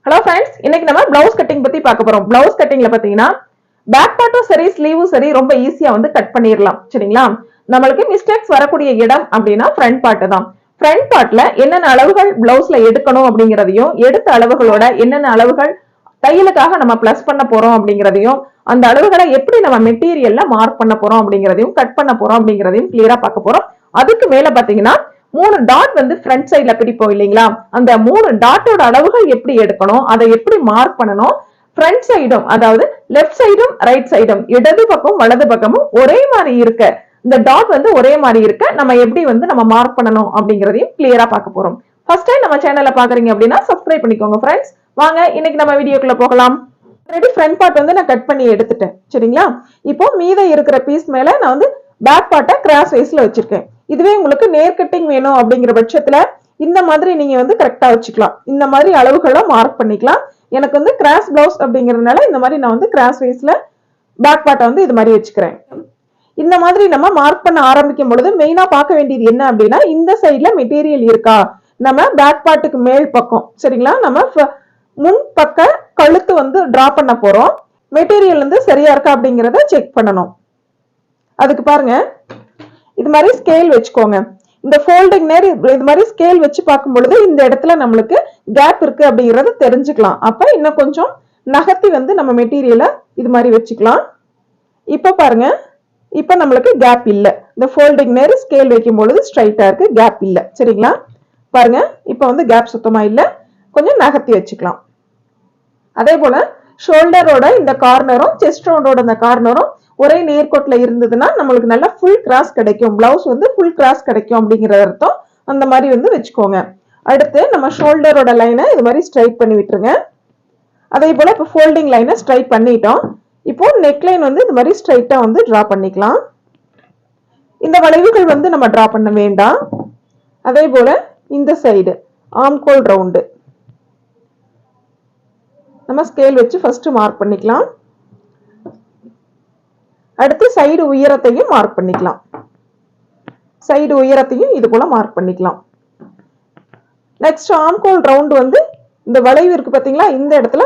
Hello friends, இன்னைக்கு நம்ம blouse cutting பத்தி பார்க்க போறோம். பிளவுஸ் கட்டிங்ல பாத்தீங்கன்னா பேக் பார்ட்டும் சரி ஸ்லீவும் சரி ரொம்ப ஈஸியா வந்து கட் பண்ணிடலாம். சரிங்களா? நம்மளுக்கு மிஸ்டேக்ஸ் வரக்கூடிய இடம் அப்படின்னா ஃப்ரண்ட் பார்ட் தான். ஃப்ரண்ட் பார்ட்ல என்னென்ன அளவுகள் பிளவுஸ்ல எடுக்கணும் அப்படிங்கறதையும், எடுத்த அளவுகளோட என்னென்ன அளவுகள் தையலுக்காக நம்ம பிளஸ் பண்ண போறோம் அப்படிங்கறதையும், அந்த அளவுகளை எப்படி நம்ம மெட்டீரியல்ல மார்க் பண்ண போறோம் அப்படிங்கறதையும், கட் பண்ண போறோம் அப்படிங்கறதையும் கிளியரா பார்க்க போறோம். அதுக்கு மேல பாத்தீங்கன்னா 3 டாட் வந்து ஃப்ரண்ட் சைடுல பிடிப்போம் இல்லைங்களா? அந்த 3 டாட்டோட அளவுகள் எப்படி எடுக்கணும், அதை எப்படி மார்க் பண்ணணும், ஃப்ரண்ட் சைடும் அதாவது லெஃப்ட் சைடும் ரைட் சைடும் இடது பக்கம் வலது பக்கமும் ஒரே மாதிரி இருக்க, இந்த டாட் வந்து ஒரே மாதிரி இருக்க நம்ம எப்படி வந்து நம்ம மார்க் பண்ணணும் அப்படிங்கறதையும் கிளியரா பார்க்க போறோம். ஃபர்ஸ்ட் டைம் நம்ம சேனல்ல பாக்குறீங்க அப்படின்னா சப்ஸ்கிரைப் பண்ணிக்கோங்க ஃப்ரெண்ட்ஸ். வாங்க இன்னைக்கு நம்ம வீடியோக்குள்ள போகலாம். ஆல்ரெடி ஃப்ரண்ட் பார்ட் வந்து நான் கட் பண்ணி எடுத்துட்டேன். சரிங்களா? இப்போ மீத இருக்கிற பீஸ் மேல நான் வந்து பேக் பார்ட்டை கிராஸ் வைஸ்ல வச்சிருக்கேன். இதுவே உங்களுக்கு நேர் கட்டிங் வேணும் அப்படிங்கிற பட்சத்துல இந்த மாதிரி நீங்க வந்து கரெக்டா வச்சுக்கலாம். இந்த மாதிரி அளவுகளை மார்க் பண்ணிக்கலாம். எனக்கு வந்து கிராஸ் பிளவுஸ் அப்படிங்கறதுனால இந்த மாதிரி நான் வந்து கிராஸ் வைஸ்ல பேக் பார்ட்டை வந்து இது மாதிரி வச்சுக்கிறேன். இந்த மாதிரி நம்ம மார்க் பண்ண ஆரம்பிக்கும் பொழுது மெயினா பார்க்க வேண்டியது என்ன அப்படின்னா, இந்த சைட்ல மெட்டீரியல் இருக்கா, நம்ம பேக் பார்ட்டுக்கு மேல் பக்கம் சரிங்களா, நம்ம முன் பக்க கழுத்து வந்து டிரா பண்ண போறோம். மெட்டீரியல் வந்து சரியா இருக்கா அப்படிங்கறத செக் பண்ணணும். அதுக்கு பாருங்க, இது மாதிரி ஸ்கேல் வச்சுக்கோங்க. இந்த ஃபோல்டிங் நேர் இது மாதிரி ஸ்கேல் வச்சு பார்க்கும் பொழுது இந்த இடத்துல நம்மளுக்கு கேப் இருக்கு அப்படிங்கறத தெரிஞ்சுக்கலாம். அப்ப இன்னும் கொஞ்சம் நகர்த்தி வந்து நம்ம மெட்டீரியலை இது மாதிரி வச்சுக்கலாம். இப்ப பாருங்க, இப்ப நம்மளுக்கு கேப் இல்ல. இந்த ஃபோல்டிங் நேர் ஸ்கேல் வைக்கும் பொழுது ஸ்ட்ரைட்டா இருக்கு, கேப் இல்ல. சரிங்களா? பாருங்க, இப்ப வந்து கேப் சுத்தமா இல்ல, கொஞ்சம் நகர்த்தி வச்சுக்கலாம். அதே போல ஷோல்டரோட இந்த கார்னரும் செஸ்ட் ரவுண்டோட இந்த கார்னரும் ஒரே நேர்கோட்ல இருந்ததுன்னா நம்மளுக்கு நல்லா ஃபுல் கிராஸ் கிடைக்கும், பிளவுஸ் வந்து ஃபுல் கிராஸ் கிடைக்கும் அப்படிங்கிற அர்த்தம். அந்த மாதிரி வந்து வச்சுக்கோங்க. அடுத்து நம்ம ஷோல்டரோட லைனை இது மாதிரி ஸ்ட்ரைட் பண்ணி விட்டுருங்க. அதே போல இப்போ ஃபோல்டிங் லைனை ஸ்ட்ரைட் பண்ணிட்டோம். இப்போ நெக் லைன் வந்து இது மாதிரி ஸ்ட்ரைட்டா வந்து டிரா பண்ணிக்கலாம். இந்த வளைவுகள் வந்து நம்ம டிரா பண்ண வேண்டாம். அதே போல இந்த சைடு ஆம்கோல் ரவுண்டு நம்ம ஸ்கேல் வச்சு ஃபர்ஸ்ட் மார்க் பண்ணிக்கலாம். அடுத்து சைடு உயரத்தையும் மார்க் பண்ணிக்கலாம். சைடு உயரத்தையும் இது போல மார்க் பண்ணிக்கலாம். நெக்ஸ்ட் ஆம்கோல் ரவுண்ட் வந்து இந்த வளைவு இருக்கு பாத்தீங்களா, இந்த இடத்துல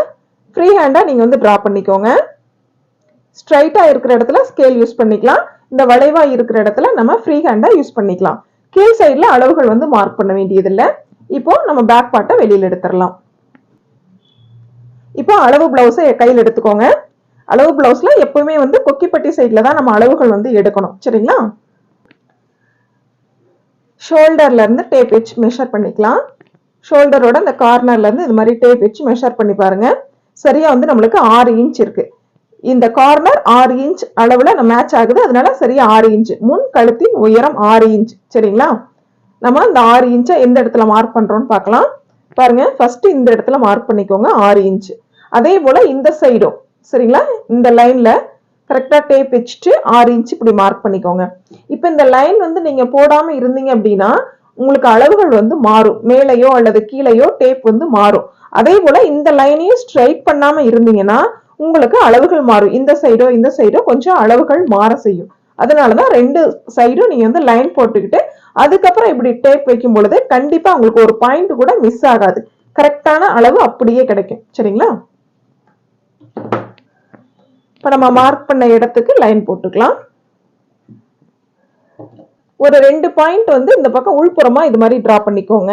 ஃப்ரீ ஹேண்டா நீங்க வந்து டிரா பண்ணிக்கோங்க. ஸ்ட்ரைட்டா இருக்கிற இடத்துல ஸ்கேல் யூஸ் பண்ணிக்கலாம். இந்த வளைவா இருக்கிற இடத்துல நம்ம ஃப்ரீ ஹேண்டா யூஸ் பண்ணிக்கலாம். கீழ் சைடுல அளவுகள் வந்து மார்க் பண்ண வேண்டியது இல்லை. இப்போ நம்ம பேக் பார்ட்டை வெளியில எடுத்துடலாம். இப்போ அளவு பிளவுஸை கையில் எடுத்துக்கோங்க. அளவு பிளவுஸ்ல எப்பவுமே வந்து கொக்கிப்பட்டி சைட்ல தான் நம்ம அளவுகள் வந்து எடுக்கணும். சரிங்களா? ஷோல்டர்ல இருந்து டேப் வச்சு மெஷர் பண்ணிக்கலாம். ஷோல்டரோட இந்த கார்னர்ல இருந்து இது மாதிரி டேப் வச்சு மெஷர் பண்ணி பாருங்க. சரியா வந்து நம்மளுக்கு 6 இன்ச் இருக்கு. இந்த கார்னர் 6 இன்ச் அளவுல மேட்ச் ஆகுது. அதனால சரியா 6 இன்ச். முன் கழுத்தின் உயரம் 6 இன்ச். சரிங்களா? நம்ம இந்த 6 இன்ச்சை எந்த இடத்துல மார்க் பண்றோம்னு பார்க்கலாம். பாருங்க, ஃபர்ஸ்ட் இந்த இடத்துல மார்க் பண்ணிக்கோங்க 6 இன்ச். அதே போல இந்த சைடும் சரிங்களா, இந்த லைன்ல கரெக்டா டேப் வச்சுட்டு 6 இன்ச் இப்படி மார்க் பண்ணிக்கோங்க. இப்ப இந்த லைன் வந்து நீங்க போடாம இருந்தீங்க அப்படின்னா உங்களுக்கு அளவுகள் வந்து மாறும். மேலையோ அல்லது கீழையோ டேப் வந்து மாறும். அதே போல இந்த லைனையும் ஸ்ட்ரைட் பண்ணாம இருந்தீங்கன்னா உங்களுக்கு அளவுகள் மாறும். இந்த சைடோ கொஞ்சம் அளவுகள் மாற செய்யும். அதனாலதான் 2 சைடும் நீங்க வந்து லைன் போட்டுக்கிட்டு அதுக்கப்புறம் இப்படி டேப் வைக்கும் பொழுது கண்டிப்பா உங்களுக்கு ஒரு பாயிண்ட் கூட மிஸ் ஆகாது. கரெக்டான அளவு அப்படியே கிடைக்கும். சரிங்களா? இப்ப நம்ம மார்க் பண்ண இடத்துக்கு லைன் போட்டுக்கலாம். ஒரு 2 பாயிண்ட் வந்து இந்த பக்கம் உள்புறமா இது மாதிரி டிரா பண்ணிக்கோங்க.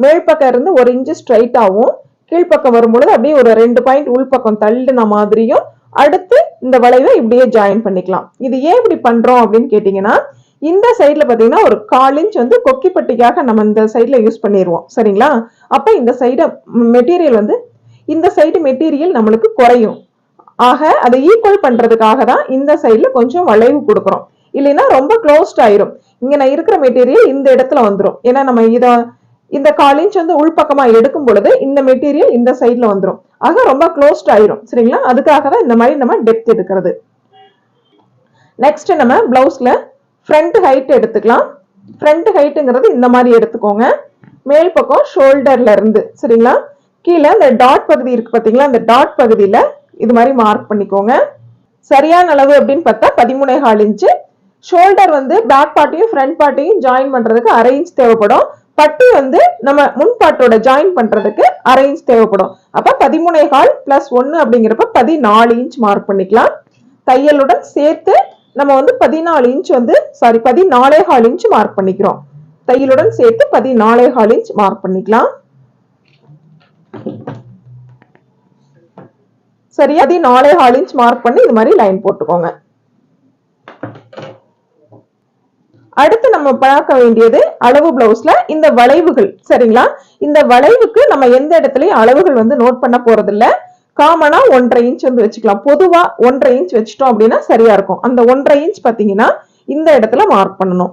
மேல் பக்கம் இருந்து 1 இன்ச் ஸ்ட்ரைட்டாவும், கீழ்பக்கம் வரும்பொழுது அப்படியே ஒரு 2 பாயிண்ட் உள்பக்கம் தள்ளின மாதிரியும் அடுத்து இந்த வளைவை இப்படியே ஜாயின் பண்ணிக்கலாம். இது ஏன் இப்படி பண்றோம் அப்படின்னு கேட்டீங்கன்னா, இந்த சைட்ல பாத்தீங்கன்னா ஒரு 1/4 இன்ச் வந்து கொக்கிப்பட்டிக்காக நம்ம இந்த சைட்ல யூஸ் பண்ணிடுவோம். சரிங்களா? அப்ப இந்த சைடு மெட்டீரியல் வந்து இந்த சைடு மெட்டீரியல் நம்மளுக்கு குறையும். ஆக அதை ஈக்குவல் பண்றதுக்காக தான் இந்த சைட்ல கொஞ்சம் வளைவு கொடுக்குறோம். இல்லைன்னா ரொம்ப க்ளோஸ்ட் ஆயிரும். இங்க நான் இருக்கிற மெட்டீரியல் இந்த இடத்துல வந்துடும். ஏன்னா நம்ம இந்த 1/4 இன்ச் வந்து உள்பக்கமா எடுக்கும் பொழுது இந்த மெட்டீரியல் இந்த சைட்ல வந்துடும். ஆக ரொம்ப க்ளோஸ்ட் ஆயிரும். சரிங்களா? அதுக்காக தான் இந்த மாதிரி நம்ம டெப்த் எடுக்கிறது. நெக்ஸ்ட் நம்ம பிளவுஸ்ல ஃப்ரண்ட் ஹைட் எடுத்துக்கலாம். ஃப்ரண்ட் ஹைட்டுங்கிறது இந்த மாதிரி எடுத்துக்கோங்க. மேல் பக்கம் ஷோல்டர்ல இருந்து சரிங்களா, கீழே இந்த டாட் பகுதி இருக்கு பாத்தீங்களா, இந்த டாட் பகுதியில இது மாதிரி மார்க் பண்ணிக்கோங்க. சரியான அளவு அப்படின்னு பார்த்தா 13.25 இன்ச். ஷோல்டர் வந்து பேக் பார்ட்டையும் ஃப்ரண்ட் பார்ட்டையும் ஜாயின் பண்றதுக்கு 1/2 இன்ச் தேவைப்படும். பட்டி வந்து நம்ம முன்பாட்டோட ஜாயின் பண்றதுக்கு 1/2 இன்ச் தேவைப்படும். அப்ப 13.25 பிளஸ் 1 அப்படிங்கிறப்ப 14 இன்ச் மார்க் பண்ணிக்கலாம். தையலுடன் சேர்த்து நம்ம வந்து 14 இன்ச் வந்து 14.25 இன்ச் மார்க் பண்ணிக்கிறோம். தையலுடன் சேர்த்து 14.25 இன்ச் மார்க் பண்ணிக்கலாம். சரி, 14.25 இன்ச் மார்க் பண்ணி இது மாதிரி லைன் போட்டுக்கோங்க. அடுத்து நம்ம பார்க்க வேண்டியது அளவு பிளவுஸ்ல இந்த வளைவுகள். சரிங்களா, இந்த வளைவுக்கு நம்ம எந்த இடத்துலயும் அளவுகள் வந்து நோட் பண்ண போறது இல்ல. காமனா 1.5 இன்ச் வந்து வச்சுக்கலாம். பொதுவா 1.5 இன்ச் வச்சுட்டோம் அப்படின்னா சரியா இருக்கும். அந்த 1.5 இன்ச் பாத்தீங்கன்னா இந்த இடத்துல மார்க் பண்ணணும்.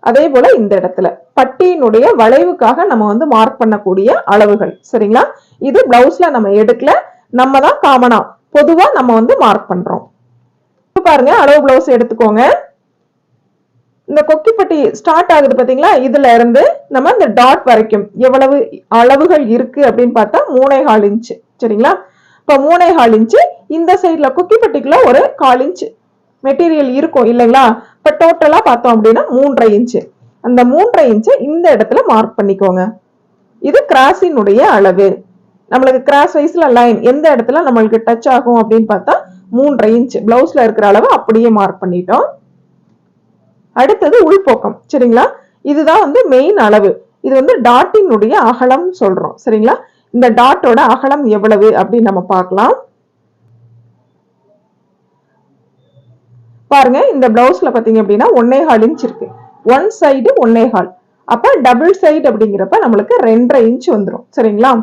அதே போல இந்த இடத்துல பட்டியினுடைய வளைவுக்காக நம்ம வந்து மார்க் பண்ணக்கூடிய அளவுகள். சரிங்களா, இது பிளவுஸ்ல நம்ம எடுக்கல, நம்ம தான் காமனா பொதுவா நம்ம வந்து மார்க் பண்றோம். பாருங்க, அளவு பிளவுஸ் எடுத்துக்கோங்க. இந்த கொக்கிப்பட்டி ஸ்டார்ட் ஆகுது பாத்தீங்களா, இதுல இருந்து நம்ம இந்த டாட் வரைக்கும் எவ்வளவு அளவுகள் இருக்கு அப்படின்னு பார்த்தா 3.25 இன்ச். சரிங்களா, இப்ப 3.25 இன்ச் இந்த சைட்ல கொக்கிப்பட்டிக்குள்ள ஒரு 1/4 இன்ச் மெட்டீரியல் இருக்கும் இல்லைங்களா. இப்ப டோட்டலா பார்த்தோம் அப்படின்னா 3.5 இன்ச். அந்த 3.5 இன்ச் இந்த இடத்துல மார்க் பண்ணிக்கோங்க. இது கிராஸினுடைய அளவு. நம்மளுக்கு கிராஸ் வைஸ்ல லைன் எந்த இடத்துல நம்மளுக்கு டச் ஆகும் அப்படின்னு பார்த்தா 3.5 இன்ச் பிளவுஸ்ல இருக்கிற அளவு அப்படியே மார்க் பண்ணிட்டோம். அடுத்தது உள்போக்கம். சரிங்களா, இதுதான் வந்து மெயின் அளவு. இது வந்து டாட்டினுடைய அகலம் சொல்றோம். சரிங்களா, இந்த டாட்டோட அகலம் எவ்வளவு அப்படின்னு நம்ம பார்க்கலாம். பாருங்க, இந்த பிளவுஸ்ல பாத்தீங்க அப்படின்னா 1.25 இன்ச் இருக்கு. One side 1.25. அப்ப டபுள் சைடு அப்படிங்கிறப்ப நம்மளுக்கு 2.5 இன்ச் வந்துடும். சரிங்களா,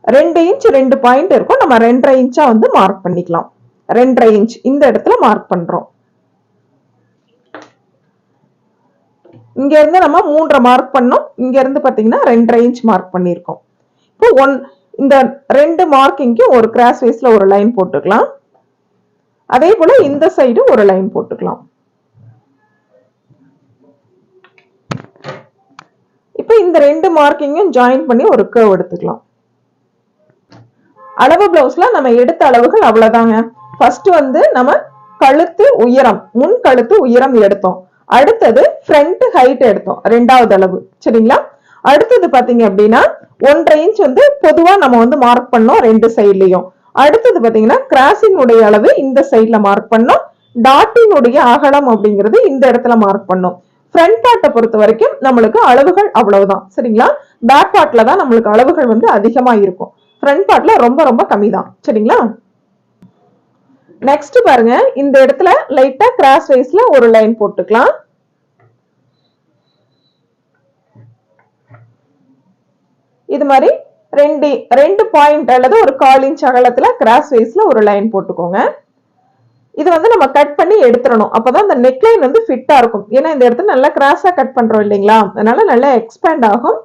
2 இன்ச் 2 பாயிண்ட் இருக்கும். நம்ம 2.5 இன்ச்சா வந்து மார்க் பண்ணிக்கலாம். 2.5 இன்ச் இந்த இடத்துல மார்க் பண்றோம். இங்க இருந்து நம்ம 3.5 மார்க் பண்ணோம். இங்க இருந்து பாத்தீங்கன்னா 2.5 இன்ச் மார்க் பண்ணிருக்கோம். இப்போ இந்த 2 மார்க்கிங்க்கு ஒரு கிராஸ் வைஸ்ல ஒரு லைன் போட்டுக்கலாம். அதே போல இந்த சைடு ஒரு லைன் போட்டுக்கலாம். இப்போ இந்த 2 மார்க்கிங்கும் ஜாயின் பண்ணி ஒரு கர்வ் எடுத்துக்கலாம். அளவு பிளவுஸ்ல நம்ம எடுத்த அளவுகள் அவ்வளவுதாங்க. ஃபர்ஸ்ட் வந்து நம்ம கழுத்து உயரம், முன் கழுத்து உயரம் எடுத்தோம். அடுத்தது ஃப்ரண்ட் ஹைட் எடுத்தோம், 2வது அளவு. சரிங்களா, அடுத்தது பாத்தீங்க அப்படின்னா 1.5 இன்ச் வந்து பொதுவா நம்ம வந்து மார்க் பண்ணோம் 2 சைட்லயும். அடுத்தது பாத்தீங்கன்னா கிராஸினுடைய அளவு இந்த சைட்ல மார்க் பண்ணோம். டாட்டினுடைய அகலம் அப்படிங்கிறது இந்த இடத்துல மார்க் பண்ணோம். ஃப்ரண்ட் பார்ட்டை பொறுத்த வரைக்கும் நம்மளுக்கு அளவுகள் அவ்வளவுதான். சரிங்களா, பேக் பார்ட்ல தான் நம்மளுக்கு அளவுகள் வந்து அதிகமா இருக்கும். ஃப்ரண்ட் பார்ட்ல ரொம்ப ரொம்ப கம்மி தான். சரிங்களா, நெக்ஸ்ட் பாருங்க, இந்த இடத்துல லைட்டா கிராஸ் வைஸ்ல ஒரு லைன் போட்டுக்கலாம். இது மாதிரி ரெண்டு பாயிண்ட் அல்லது ஒரு 1/4 இன்ச் அகலத்துல கிராஸ் வைஸ்ல ஒரு லைன் போட்டுக்கோங்க. இது வந்து நம்ம கட் பண்ணி எடுத்துடணும். அப்பதான் இந்த நெக் லைன் வந்து ஃபிட்டா இருக்கும். ஏன்னா இந்த இடத்துல நல்லா கிராஸா கட் பண்றோம் இல்லைங்களா, அதனால நல்லா எக்ஸ்பேண்ட் ஆகும்.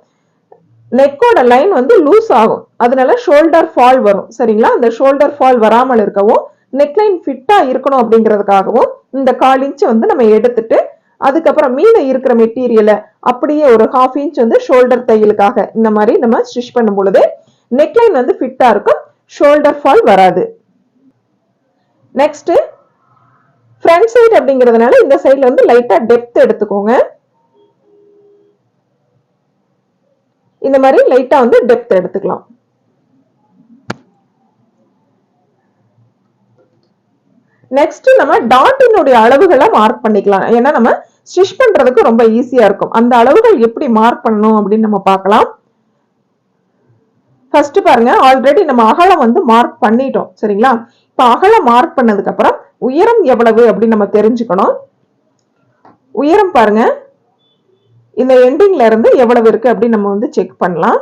நெக்கோட லைன் வந்து லூஸ் ஆகும். அதனால ஷோல்டர் ஃபால் வரும். சரிங்களா, அந்த ஷோல்டர் ஃபால் வராமல் இருக்கவும் நெக்லைன் ஃபிட்டா இருக்கணும் அப்படிங்கிறதுக்காகவும் இந்த 1/4 இன்ச் வந்து நம்ம எடுத்துட்டு அதுக்கப்புறம் மீத இருக்கிற மெட்டீரியலை அப்படியே ஒரு 1/2 இன்ச் வந்து ஷோல்டர் தையலுக்காக இந்த மாதிரி நம்ம ஸ்டிச் பண்ணும் பொழுது நெக்லைன் வந்து ஃபிட்டா இருக்கும், ஷோல்டர் ஃபால் வராது. நெக்ஸ்ட் ஃப்ரண்ட் சைடு அப்படிங்கிறதுனால இந்த சைடுல வந்து லைட்டா டெப்த் எடுத்துக்கோங்க. இந்த மாதிரி லைட்டா வந்து டெப்த் எடுத்துக்கலாம். நெக்ஸ்ட் நம்ம டாட்டினுடைய அளவுகளை மார்க் பண்ணிக்கலாம். ஏன்னா நம்ம ஸ்டிச் பண்றதுக்கு ரொம்ப ஈஸியா இருக்கும். அந்த அளவுகள் எப்படி மார்க் பண்ணணும் அப்படின்னு நம்ம பார்க்கலாம். ஃபர்ஸ்ட் பாருங்க, ஆல்ரெடி நம்ம அகலம் வந்து மார்க் பண்ணிட்டோம். சரிங்களா, இப்ப அகலம் மார்க் பண்ணதுக்கு அப்புறம் உயரம் எவ்வளவு அப்படின்னு நம்ம தெரிஞ்சுக்கணும். உயரம் பாருங்க, இந்த எண்டிங்ல இருந்து எவ்வளவு இருக்கு அப்படின்னு நம்ம வந்து செக் பண்ணலாம்.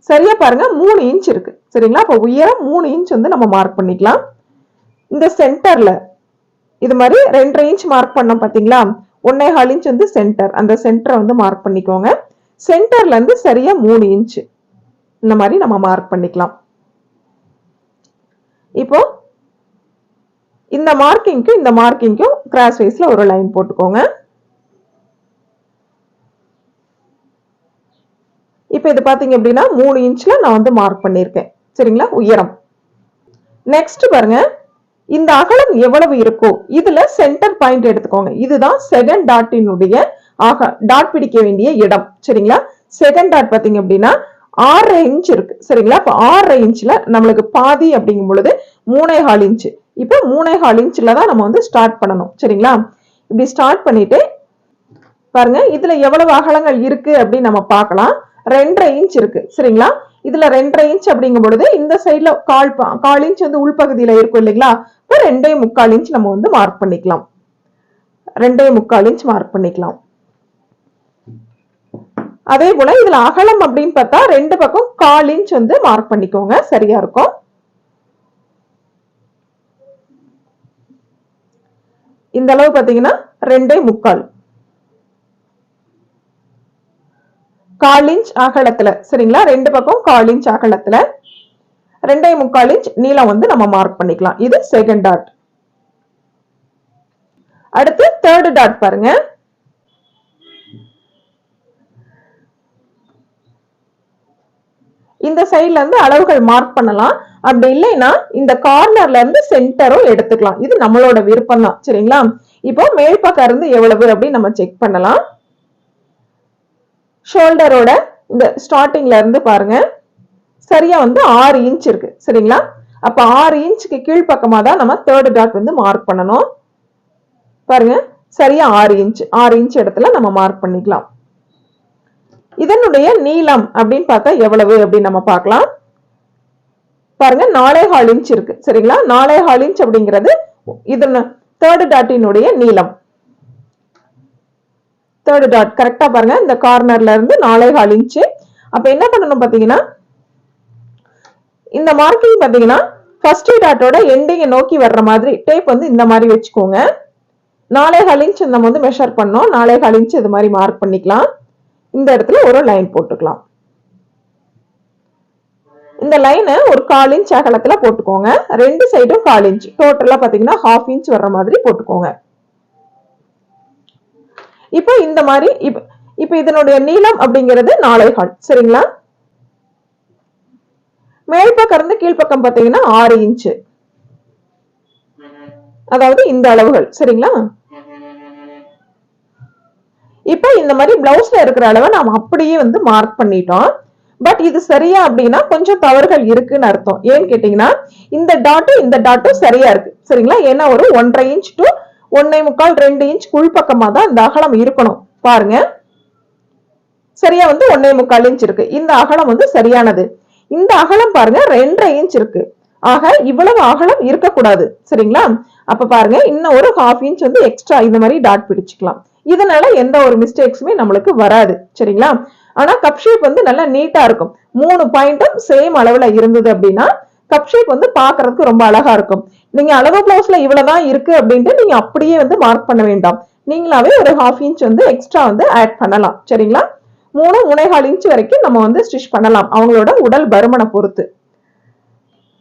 சரியா பாருங்க, 3 இன்ச் இருக்கு. சரிங்களா, அப்ப உயரம் 3 இன்ச் வந்து நம்ம மார்க் பண்ணிக்கலாம். இந்த சென்டர்ல இது மாதிரி 2.5 இன்ச் மார்க் பண்ணோம் பாத்தீங்களா, 1.25 இன்ச் வந்து சென்டர். அந்த சென்டரை வந்து மார்க் பண்ணிக்கோங்க. சென்டர்ல இருந்து சரியா 3 இன்ச் இந்த மாதிரி நம்ம மார்க் பண்ணிக்கலாம். இப்போ இந்த மார்க்கிங்க்கும் கிராஸ் வைஸ்ல ஒரு லைன் போட்டுக்கோங்க. இப்போ இது பாத்தீங்க அப்படின்னா 3 இன்ச்ல நான் வந்து மார்க் பண்ணிருக்கேன். சரிங்களா, உயரம். நெக்ஸ்ட் பாருங்க, இந்த அகலம் எவ்வளவு இருக்கோ இதுல சென்டர் பாயிண்ட் எடுத்துக்கோங்க. இதுதான் செகண்ட் டாட்டினுடைய ஆக டாட் பிடிக்க வேண்டிய இடம். சரிங்களா? செகண்ட் டாட் பாத்தீங்க அப்படின்னா 6 இன்ச் இருக்கு. சரிங்களா? இப்ப 6 இன்ச்ல நம்மளுக்கு பாதி அப்படிங்கும் பொழுது 3.25 இன்ச். இப்ப 3.25 இன்ச்ல தான் நம்ம வந்து ஸ்டார்ட் பண்ணணும். சரிங்களா? இப்படி ஸ்டார்ட் பண்ணிட்டு பாருங்க, இதுல எவ்வளவு அகலங்கள் இருக்கு அப்படின்னு நம்ம பார்க்கலாம். 2.5 இன்ச் இருக்கு. சரிங்களா? இதுல 2.5 இன்ச் அப்படிங்கும் பொழுது இந்த சைட்ல கால் இன்ச் வந்து உள்பகுதியில இருக்கும் இல்லைங்களா? இப்ப 2.25 இன்ச் நம்ம வந்து மார்க் பண்ணிக்கலாம். 2.25 இன்ச் மார்க் பண்ணிக்கலாம். அதே போல இதுல அகலம் அப்படின்னு பார்த்தா 2 பக்கம் 1/4 இன்ச் வந்து மார்க் பண்ணிக்கோங்க. சரியா இருக்கும். இந்த அளவு பாத்தீங்கன்னா 2.25 1/4 இன்ச் அகலத்துல. சரிங்களா? 2 பக்கம் 1/4 இன்ச் அகலத்துல 2.25 இன்ச் நீளம் வந்து நம்ம மார்க் பண்ணிக்கலாம். இது செகண்ட் டாட். அடுத்து தேர்ட் டாட் பாருங்க. இந்த சைட்ல இருந்து அளவுகள் மார்க் பண்ணலாம். அப்படி இல்லைன்னா இந்த கார்னர்ல இருந்து சென்டரும் எடுத்துக்கலாம். இது நம்மளோட விருப்பம் தான். சரிங்களா? இப்போ மேல் பக்கம் இருந்து எவ்வளவு அப்படின்னு நம்ம செக் பண்ணலாம். ஷோல்டரோட இந்த ஸ்டார்டிங்ல இருந்து பாருங்க, சரியா வந்து 6 இன்ச் இருக்கு. சரிங்களா? அப்ப 6 இன்ச்சுக்கு கீழ் பக்கமா தான் நம்ம தேர்ட் டாட் வந்து மார்க் பண்ணணும். பாருங்க, சரியா 6 இன்ச் இடத்துல நம்ம மார்க் பண்ணிக்கலாம். இதனுடைய நீளம் அப்படின்னு பார்த்தா எவ்வளவு அப்படின்னு நம்ம பார்க்கலாம். பாருங்க, 4.25 இன்ச் இருக்கு. சரிங்களா? 4.25 இன்ச் அப்படிங்கிறது இது தேர்ட் டாட்டினுடைய நீளம். தேர்ட் டாட் கரெக்டா பாருங்க, இந்த கார்னர்ல இருந்து 4.25 இன்ச். அப்ப என்ன பண்ணணும் பாத்தீங்கன்னா, இந்த மார்க்கிங் பாத்தீங்கன்னா ஃபர்ஸ்ட் டாட்டோட எண்டிங்கை நோக்கி வர்ற மாதிரி டேப் வந்து இந்த மாதிரி வச்சுக்கோங்க. 4.25 இன்ச் நம்ம வந்து மெஷர் பண்ணோம். 4.25 இன்ச் இது மாதிரி மார்க் பண்ணிக்கலாம். இந்த இடத்துல ஒரு லைன் போட்டுக்கலாம். இந்த லைனை ஒரு 1/4 இன்ச் அகலத்துல போட்டுக்கோங்க. ரெண்டு சைடும் 1/4 இன்ச், டோட்டலா பாத்தீங்கன்னா 1/2 இன்ச் வர்ற மாதிரி போட்டுக்கோங்க. இப்போ இந்த மாதிரி இப்ப இதனுடைய நீளம் அப்படிங்கிறது 4.25. சரிங்களா? மேல் பக்கம் இருந்து கீழ்பக்கம் பாத்தீங்கன்னா 6 இன்ச், அதாவது இந்த அளவுகள். சரிங்களா? இப்ப இந்த மாதிரி பிளவுஸ்ல இருக்கிற அளவை நாம அப்படியே வந்து மார்க் பண்ணிட்டோம். பட் இது சரியா அப்படின்னா கொஞ்சம் தவறுகள் இருக்குன்னு அர்த்தம். ஏன்னு கேட்டீங்கன்னா, இந்த டாட்டும் சரியா இருக்கு. சரிங்களா? ஏன்னா ஒரு 1.5 இன்ச் டு 1.25 2 இன்ச் உள்பக்கமா தான் இந்த அகலம் இருக்கணும். பாருங்க, சரியா வந்து 1.25 இன்ச் இருக்கு. இந்த அகலம் வந்து சரியானது. இந்த அகலம் பாருங்க 2.5 இன்ச் இருக்கு. ஆக இவ்வளவு அகலம் இருக்கக்கூடாது. சரிங்களா? அப்ப பாருங்க, இன்னும் ஒரு 1/2 இன்ச் வந்து எக்ஸ்ட்ரா இந்த மாதிரி டாட் பிடிச்சுக்கலாம். இதனால எந்த ஒரு மிஸ்டேக்ஸுமே நம்மளுக்கு வராது. சரிங்களா? ஆனா கப் ஷேப் வந்து நல்லா நீட்டா இருக்கும். 3 பாயிண்ட்டும் சேம் அளவுல இருந்தது அப்படின்னா கப் ஷேப் வந்து பாக்குறதுக்கு ரொம்ப அழகா இருக்கும். நீங்க அளவு பிளவுஸ்ல இவ்வளவுதான் இருக்கு அப்படின்ட்டு நீங்க அப்படியே வந்து மார்க் பண்ண வேண்டாம். நீங்களாவே ஒரு 1/2 இன்ச் வந்து எக்ஸ்ட்ரா வந்து ஆட் பண்ணலாம். சரிங்களா? 3.25 இன்ச் வரைக்கும் நம்ம வந்து ஸ்டிச் பண்ணலாம், அவங்களோட உடல் பருமனை பொறுத்து.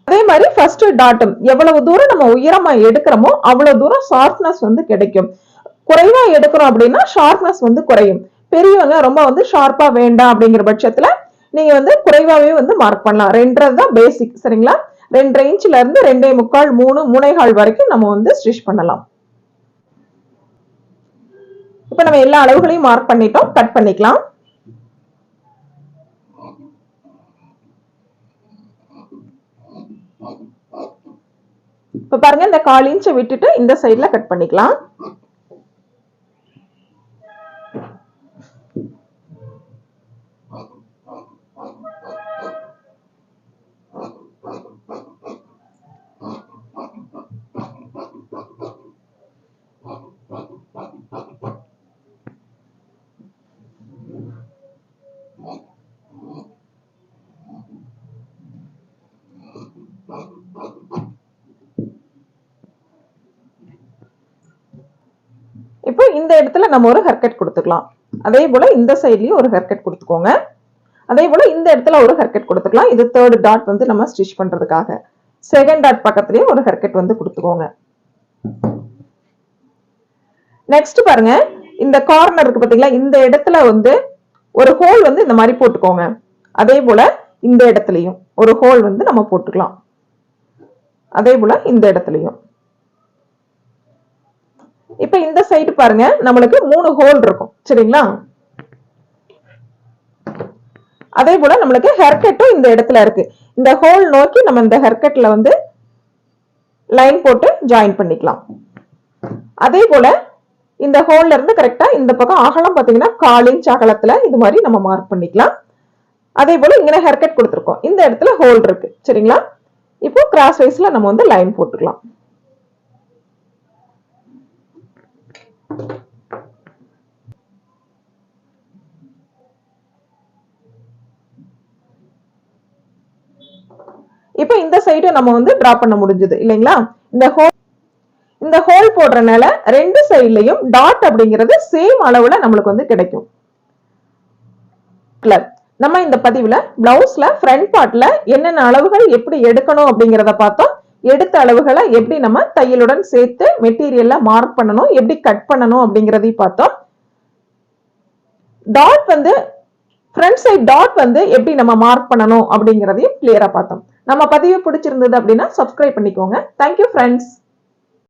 அதே மாதிரி ஃபர்ஸ்ட் டாட்டும் எவ்வளவு தூரம் நம்ம உயரமா எடுக்கிறோமோ அவ்வளவு தூரம் ஷார்ப்னஸ் வந்து கிடைக்கும். குறைவா எடுக்கிறோம் அப்படின்னா ஷார்ப்னஸ் வந்து குறையும். பெரியவங்க ரொம்ப வந்து ஷார்ப்பா வேண்டாம் அப்படிங்கிற பட்சத்துல நீங்க வந்து குறைவாவே வந்து மார்க் பண்ணலாம். 2.5 தான் பேசிக். சரிங்களா? 2.5 இன்ச்ல இருந்து 2.25 3.25 வரைக்கும் நம்ம வந்து ஸ்டிச் பண்ணலாம். இப்ப நம்ம எல்லா அளவுகளையும் மார்க் பண்ணிட்டோம். கட் பண்ணிக்கலாம். இப்ப பாருங்க, இந்த 1/4 இன்ச்சை விட்டுட்டு இந்த சைட்ல கட் பண்ணிக்கலாம். இப்போ இந்த இடத்துல நம்ம ஒரு ஹர்கட் கொடுத்துக்கலாம். அதே போல இந்த சைட்லயும் ஒரு ஹர்கட் கொடுத்துக்கோங்க. அதே போல இந்த இடத்துல ஒரு ஹர்கட் கொடுத்துக்கலாம். இது தேர்ட் டாட் வந்து நம்ம ஸ்டிச் பண்றதுக்காக. செகண்ட் டாட் பக்கத்துலயும் ஒரு ஹர்கட் வந்து கொடுத்துக்கோங்க. நெக்ஸ்ட் பாருங்க, இந்த கார்னர் இருக்கு பாத்தீங்களா, இந்த இடத்துல வந்து ஒரு ஹோல் வந்து இந்த மாதிரி போட்டுக்கோங்க. அதே போல இந்த இடத்துலயும் ஒரு ஹோல் வந்து நம்ம போட்டுக்கலாம். அதே போல இந்த இடத்துலயும் இப்ப இந்த சைடு பாருங்க, நம்மளுக்கு 3 ஹோல் இருக்கும். சரிங்களா? அதே போல நம்மளுக்கு ஹேர்கட்டும் இந்த இடத்துல இருக்கு. இந்த ஹோல் நோக்கி நம்ம இந்த ஹேர்கட்ல வந்து லைன் போட்டு ஜாயின் பண்ணிக்கலாம். அதே போல இந்த ஹோல்ல இருந்து கரெக்டா இந்த பக்கம் அகலம் பாத்தீங்கன்னா 1/4 இன்ச் அகலத்துல இது மாதிரி நம்ம மார்க் பண்ணிக்கலாம். அதே போல இங்க ஹேர்கட் கொடுத்திருக்கோம். இந்த இடத்துல ஹோல் இருக்கு. சரிங்களா? இப்போ கிராஸ் வைஸ்ல நம்ம வந்து லைன் போட்டுக்கலாம். இப்போ இந்த சைடு நம்ம வந்து டிரா பண்ண முடிஞ்சது இல்லைங்களா? இந்த ஹோல் போடுறனால ரெண்டு சைடுலயும் டாட் அப்படிங்கிறது சேம் அளவுல நம்மளுக்கு வந்து கிடைக்கும். நம்ம இந்த பதிவுல பிளவுஸ்ல ஃப்ரண்ட் பார்ட்ல என்னென்ன அளவுகள் எப்படி எடுக்கணும் அப்படிங்கறத பார்த்தோம். எடுத்த அளவுகளை எப்படி நம்ம தையலுடன் சேர்த்து மெட்டீரியல்ல மார்க் பண்ணணும், எப்படி கட் பண்ணணும் அப்படிங்கறதையும் பார்த்தோம். டாட் வந்து ஃப்ரண்ட் சைடு டாட் வந்து எப்படி நம்ம மார்க் பண்ணணும் அப்படிங்கறதையும் கிளியரா பார்த்தோம். நம்ம பதிவு பிடிச்சிருந்தது அப்படின்னா சப்ஸ்கிரைப் பண்ணிக்கோங்க. Thank you friends.